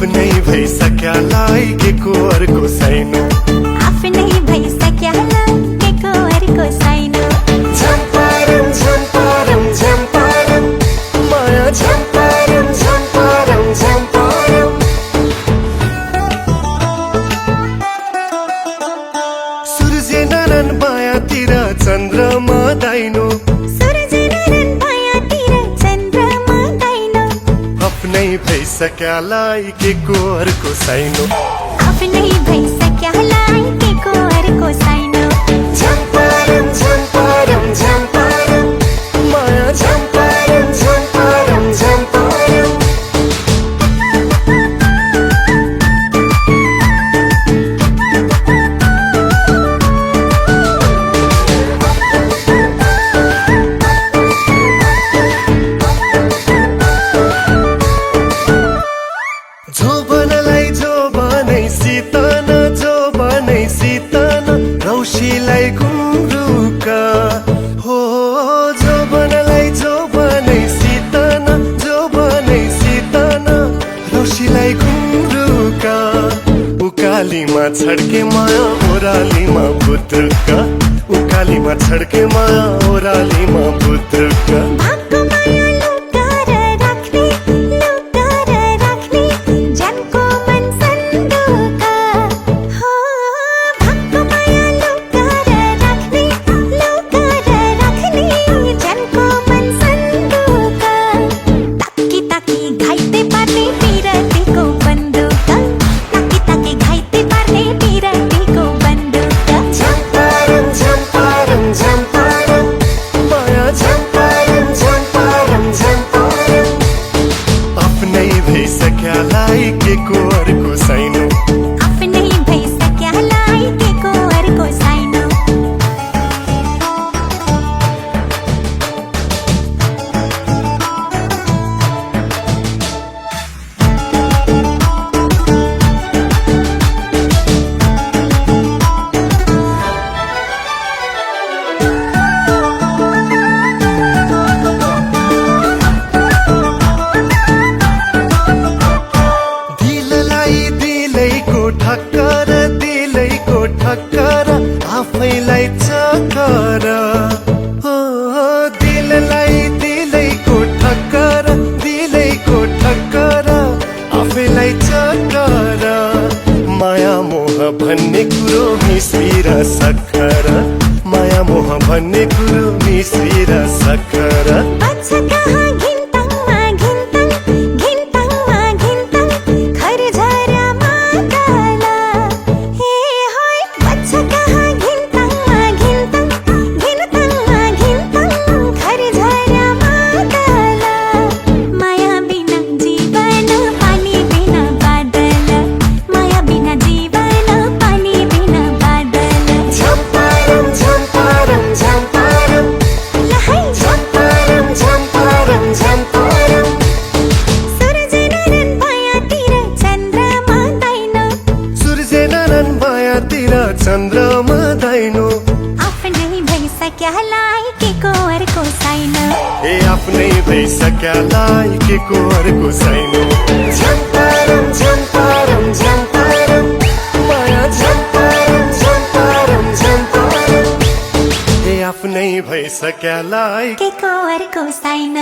आफ्नै भइसक्यालाई के को अर्को छैन, आफ्नै भइसक्यालाई के को अर्को छैन। झम्पारम झम्पारम झम्पारम माया झम्पारम झम्पारम झम्पारम। सूर्य नारायण मायातिर चन्द्रमा दाइनो, सूर्य नारायण मायातिर चन्द्रमा दाइनो। आफ्नै भइसक्यालाई के को अर्को छैन, आफ्नै भइसक्यालाई के को अर्को छैन। झम्पारम झम्पारम झम्पारम माया झम्पारम झम्पारम झम्पारम। जोबनलाई जोबनै सितन, जोबनै सितन रौसीलाई गुन्द्रुका हो। जोबनलाई जोबनै सितन, जोबनै सितन रौसीलाई गुन्द्रुका। उकालीमा छड्के माया ओरालीमा बुद्रुका, उकालीमा छड्के माया ओरालीमा बुद्रुका। भागको माया लुकाएर राख्ने, लुकाएर राख्ने जनको मन सन्दुका हो। भागको माया लुकाएर राख्ने, लुकाएर राख्ने जनको मन सन्दुका। ताकी ताकी घाइते पार्ने पिरतीको बन्दुका, ताकी ताकी घाइते पार्ने पिरतीको बन्दुका। झम्पारम झम्पारम झम्पारम माया झम्पारम झम्पारम झम्पारम। आफ्नै भइसक्यालाई के को अर्को छैन, आफ्नै भइसक्यालाई के को अर्को छैन। दिललाई दिलैको ठक्कर, दिलैको ठक्कर आफैलाई चक्कर हो। दिललाई दिलैको ठक्कर, दिलैको ठक्कर आफैलाई चक्कर। माया मोह भन्ने कुरो मिश्री र सक्खर, माया मोह भन्ने कुरो मिश्री र सक्खर। बच्छ कहाँ घिन्ताङमा घिन्ताङ, घिन्ताङमा घिन्ताङ खरझरमा काला। हे होय बच्छ कहाँ घिन्ताङमा घिन्ताङ, घिन्ताङमा घिन्ताङ खरझरमा काला। माया बिना जीवन पानी बिना बादल, माया बिना जीवन पानी बिना बादल। झम्पारम झम्पारम झम्पारम लहै झम्पारम झम्पारम झम्पारम। सूर्य नारायण मायातिर चन्द्रमा दाइनो, सूर्य नारायण मायातिर चन्द्रमा दाइनो। आफ्नै भइसक्यालाई के को अर्को छैन। ए आफ्नै भइसक्यालाई के को अर्को छैन। झम्पारम झम्पारम झम्पारम माया झम्पारम झम्पारम झम्पारम। ए आफ्नै भइसक्यालाई के को अर्को छैन।